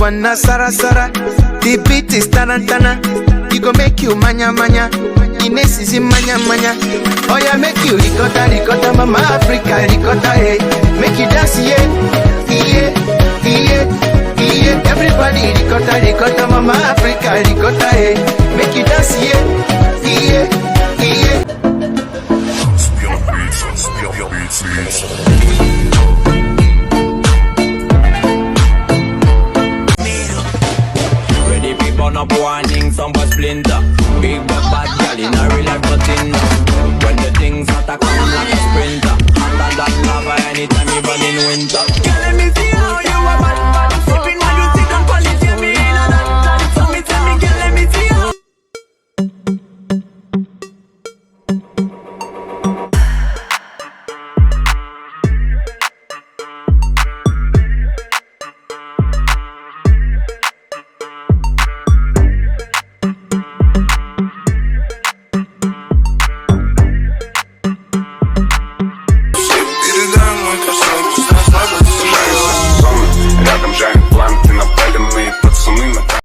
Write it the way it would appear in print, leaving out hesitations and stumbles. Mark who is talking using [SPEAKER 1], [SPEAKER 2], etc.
[SPEAKER 1] wanna sara sara. The beat is tarantana. It go make you manya manya. Ines is in manya manya. Oh yeah, make you ricotta ricotta, mama Africa ricotta, hey. Make you dance, yeah, yeah, yeah, yeah. Everybody ricotta ricotta, mama Africa ricotta, hey. Make you dance, yeah, yeah, yeah.
[SPEAKER 2] Ready people up warning, some was splinter.